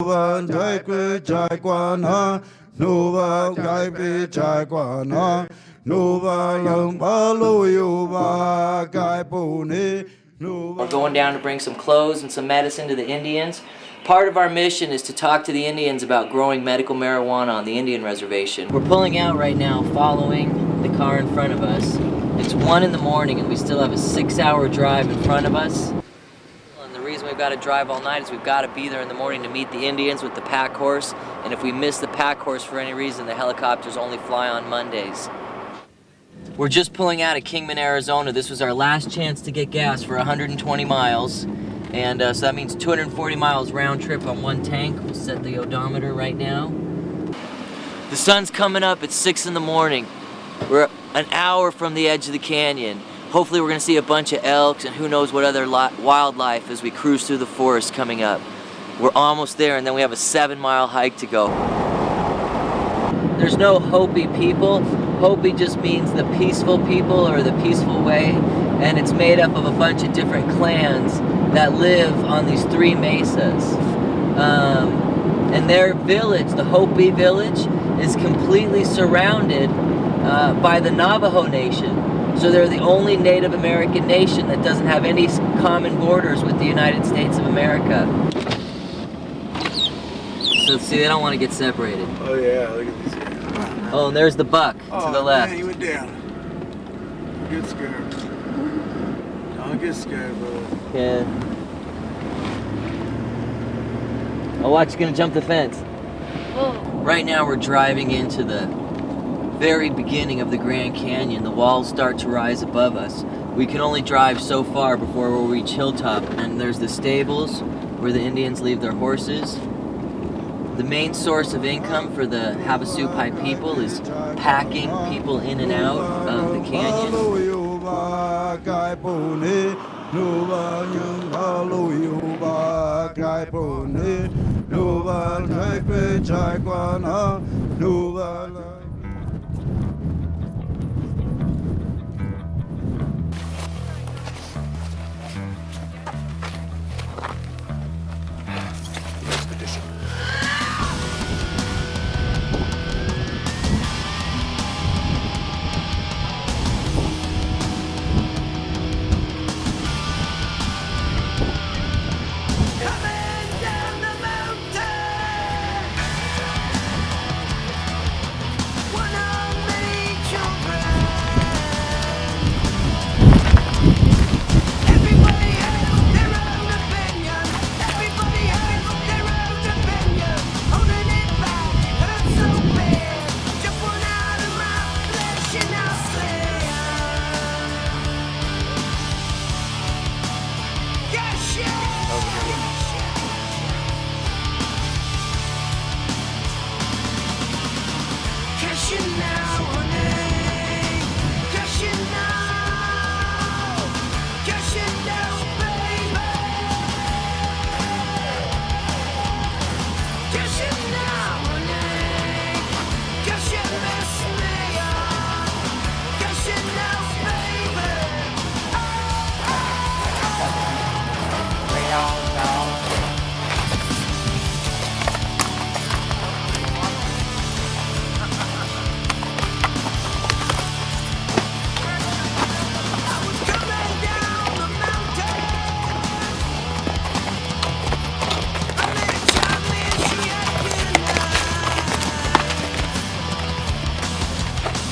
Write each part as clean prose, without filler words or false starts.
We're going down to bring some clothes and some medicine to the Indians. Part of our mission is to talk to the Indians about growing medical marijuana on the Indian reservation. We're pulling out right now, following the car in front of us. It's 1 in the morning and we still have a 6-hour drive in front of us. And the reason we've got to drive all night is we've got to be there in the morning to meet the Indians with the pack horse. And if we miss the pack horse for any reason, the helicopters only fly on Mondays. We're just pulling out of Kingman, Arizona. This was our last chance to get gas for 120 miles. And so that means 240 miles round trip on one tank. We'll set the odometer right now. The sun's coming up at 6 in the morning. We're an hour from the edge of the canyon. Hopefully we're gonna see a bunch of elks and who knows what other wildlife as we cruise through the forest coming up. We're almost there and then we have a 7-mile hike to go. There's no Hopi people. Hopi just means the peaceful people or the peaceful way. And it's made up of a bunch of different clans that live on these 3 mesas. And their village, the Hopi village, is completely surrounded by the Navajo Nation. So they're the only Native American nation that doesn't have any common borders with the United States of America. So see, they don't want to get separated. Oh yeah, look at these guys. Oh, and there's the buck to the left. Man, he went down. Don't get scared. Don't get scared, bro. Yeah. Oh, watch, he's gonna jump the fence. Whoa. Right now we're driving into the very beginning of the Grand Canyon. The walls start to rise above us. We can only drive so far before we'll reach Hilltop, and there's the stables where the Indians leave their horses. The main source of income for the Supai people is packing people in and out of the canyon.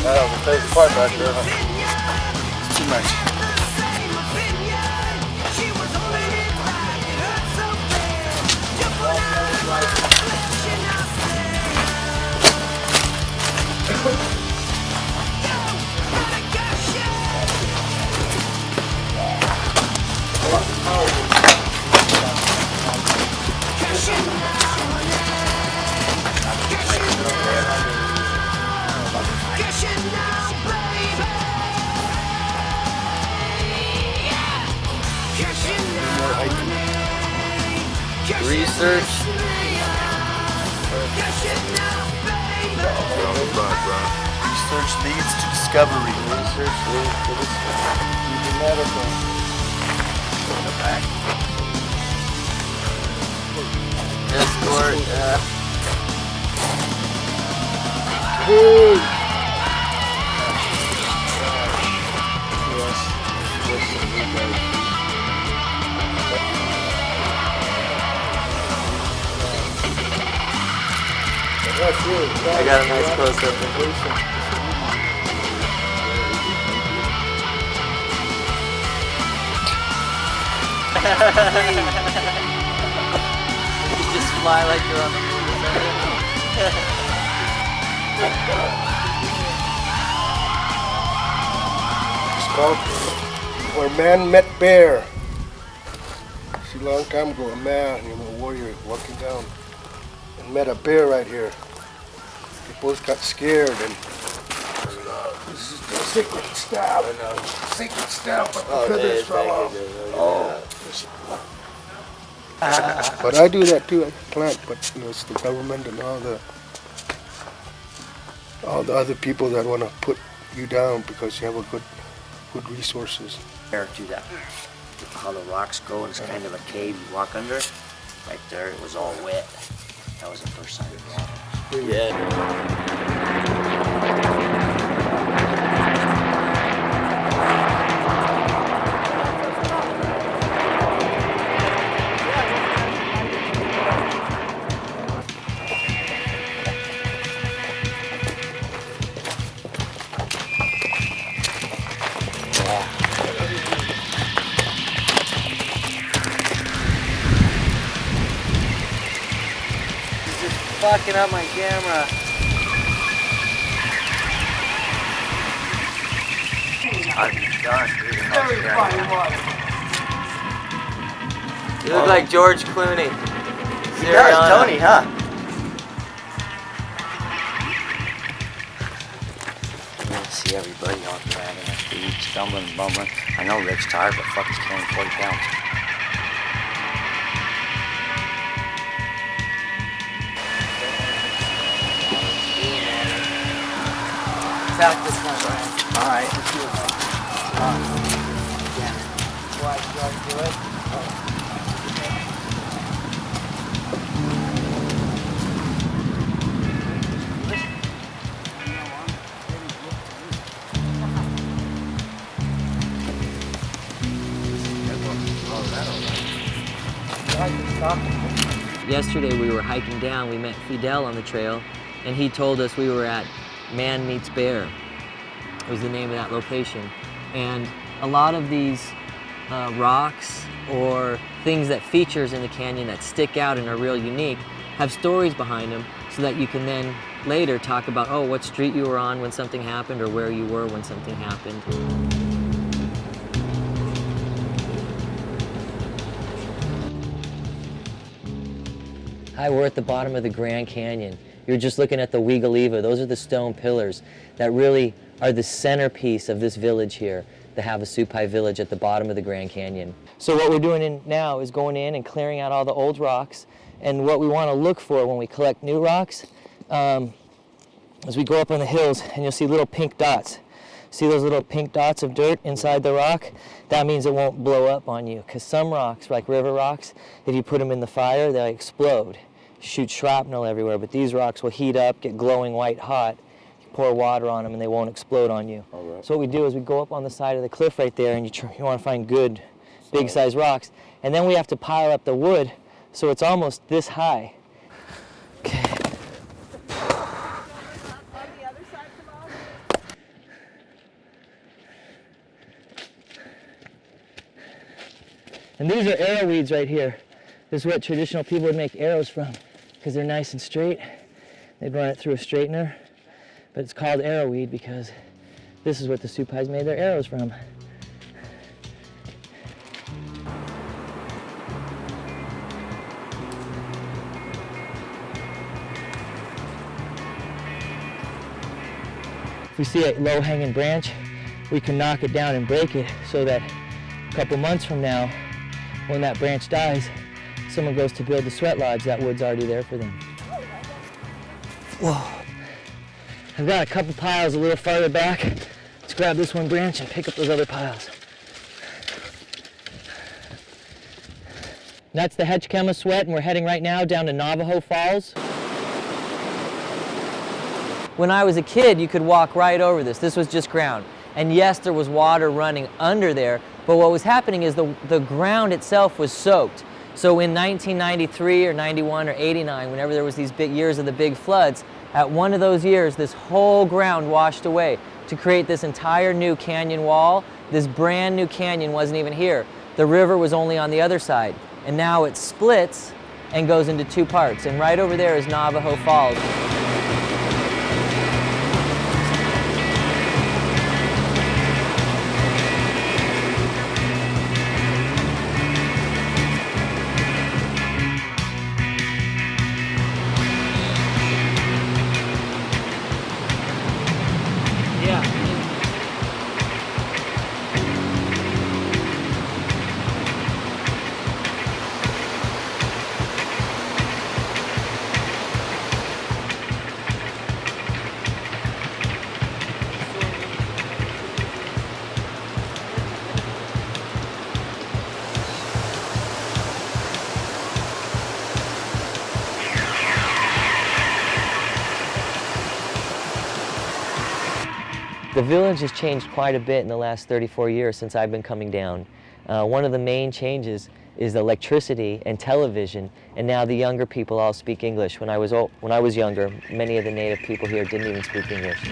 That was a crazy part back there, huh? It's too much. Research. Research leads to discovery. Research leads to discovery. Medical. Escort. Hey! I got a nice close-up. You just fly like you're on the moon or something. It's called Where Man Met Bear. See, a long time ago, a man, a warrior, walking down and met a bear right here. They both got scared, and this is the secret staff. Secret staff, but the feathers fell off. But I do that too. I plant, but it's the government and all the other people that want to put you down because you have a good resources. There to that, how the rocks go, and it's kind of a cave you walk under. Right there, it was all wet. That was the first sign of water. Yeah. Fucking up my camera. I'm done. You look like George Clooney. He does, Tony, huh? You don't see everybody on grabbing their feet, stumbling, bumbling. I know Rick's tired, but fuck, he's carrying 40 pounds. Back this one, Brian. All right, let's do it. Yeah. Do I do it? Yesterday we were hiking down, we met Fidel on the trail, and he told us we were at Man Meets Bear was the name of that location. And a lot of these rocks or things that features in the canyon that stick out and are real unique have stories behind them so that you can then later talk about, oh, what street you were on when something happened or where you were when something happened. Hi, we're at the bottom of the Grand Canyon. You're just looking at the Wigaliva. Those are the stone pillars that really are the centerpiece of this village here, the Havasupai village at the bottom of the Grand Canyon. So what we're doing now is going in and clearing out all the old rocks. And what we want to look for when we collect new rocks is we go up on the hills and you'll see little pink dots. See those little pink dots of dirt inside the rock? That means it won't blow up on you. Because some rocks, like river rocks, if you put them in the fire, they explode. Shoot shrapnel everywhere, but these rocks will heat up, get glowing white hot, you pour water on them and they won't explode on you. Right. So what we do is we go up on the side of the cliff right there and you want to find good big size rocks, and then we have to pile up the wood so it's almost this high. Okay. And these are arrow weeds right here. This is what traditional people would make arrows from, because they're nice and straight. They'd run it through a straightener, but it's called arrowweed because this is what the Supais made their arrows from. If we see a low-hanging branch, we can knock it down and break it so that a couple months from now, when that branch dies, someone goes to build the sweat lodge, that wood's already there for them. Whoa. I've got a couple piles a little farther back. Let's grab this one branch and pick up those other piles. That's the Hetchkema Sweat, and we're heading right now down to Navajo Falls. When I was a kid, you could walk right over this. This was just ground. And yes, there was water running under there, but what was happening is the ground itself was soaked. So in 1993 or 91 or 89, whenever there was these big years of the big floods, at one of those years, this whole ground washed away to create this entire new canyon wall. This brand new canyon wasn't even here. The river was only on the other side. And now it splits and goes into two parts. And right over there is Navajo Falls. The village has changed quite a bit in the last 34 years since I've been coming down. One of the main changes is electricity and television, and now the younger people all speak English. When I was younger, many of the native people here didn't even speak English.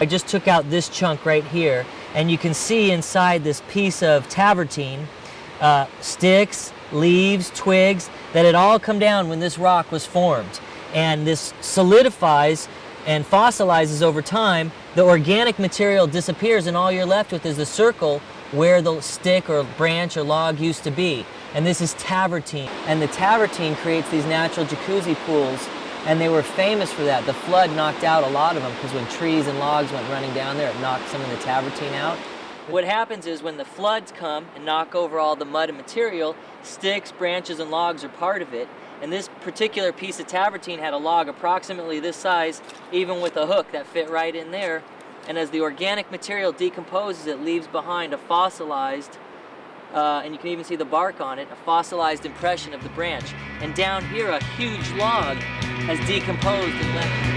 I just took out this chunk right here, and you can see inside this piece of tavertine, sticks, leaves, twigs, that had all come down when this rock was formed. And this solidifies and fossilizes over time. The organic material disappears, and all you're left with is a circle where the stick or branch or log used to be. And this is tavertine. And the tavertine creates these natural jacuzzi pools, and they were famous for that. The flood knocked out a lot of them because when trees and logs went running down there, it knocked some of the tavertine out. What happens is when the floods come and knock over all the mud and material, sticks, branches, and logs are part of it. And this particular piece of tavertine had a log approximately this size, even with a hook that fit right in there. And as the organic material decomposes, it leaves behind a fossilized, and you can even see the bark on it, a fossilized impression of the branch. And down here, a huge log has decomposed and left.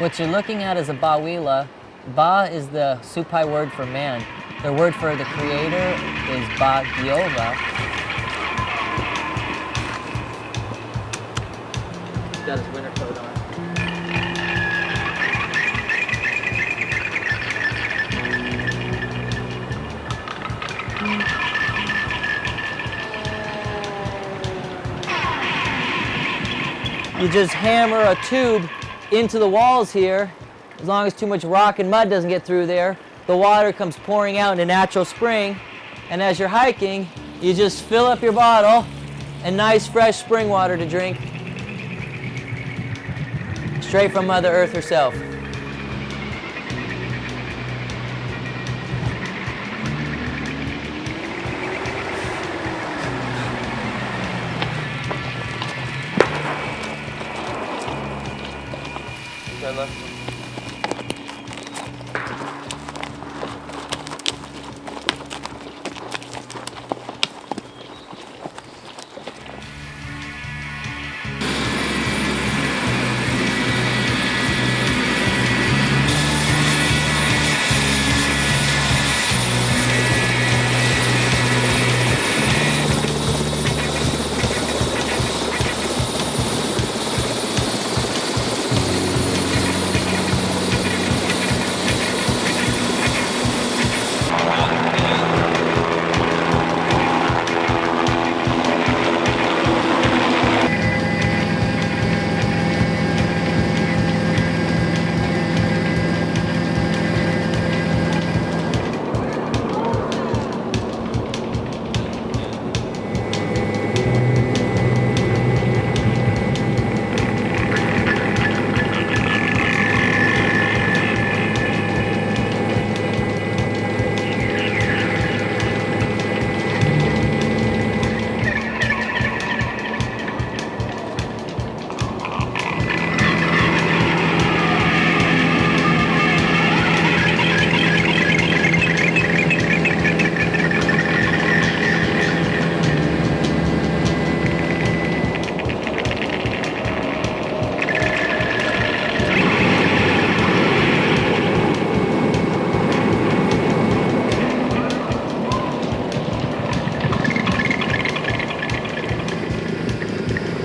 What you're looking at is a bawila. Ba is the Supai word for man. Their word for the creator is Ba Giova. He's got his winter coat on. You just hammer a tube into the walls here. As long as too much rock and mud doesn't get through there, the water comes pouring out in a natural spring, And as you're hiking, you just fill up your bottle and nice fresh spring water to drink. Straight from Mother Earth herself. Turn left.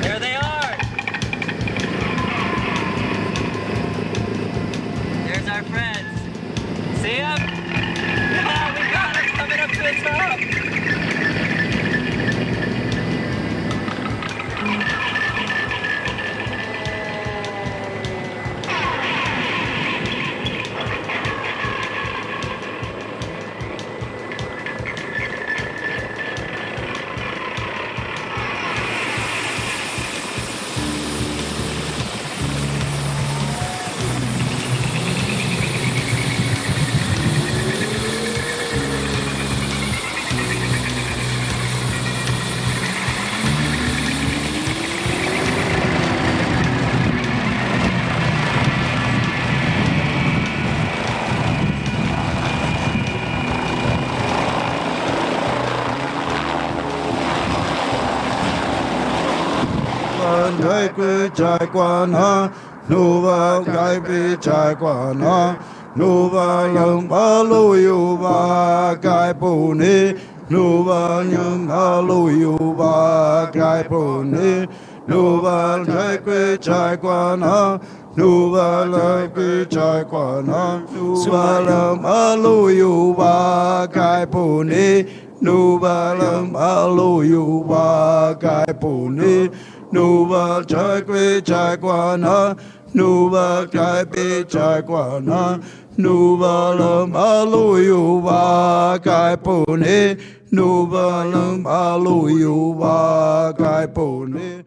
There they are. There's our friends. See them? Yeah, we got them coming up to the top. Jai Kwe Jai Quan Ha Nu Va Gai Pi Jai Quan Ha Nu Va Yang Ba Lu Yu Ba Gai Pu Ni Nu Va Yang Ba Lu Yu Ba Gai Pu Ni Nu Va Jai Kwe Jai Quan Ha Nu Va Lai Pi Jai Quan Ha Nu Va Yang Ba Lu Yu Ba Gai Pu Ni Nu Va Yang Ba Lu Yu Ba Gai Pu Ni Nu Va Jai Kwe Jai Quan Ha Nu Va Gai Pi Jai Quan Ha Nu Va Lâm Ba Lu Yu Ba Gai Pu Ni Nu Va Lâm Ba Lu Yu Ba Gai Pu Ni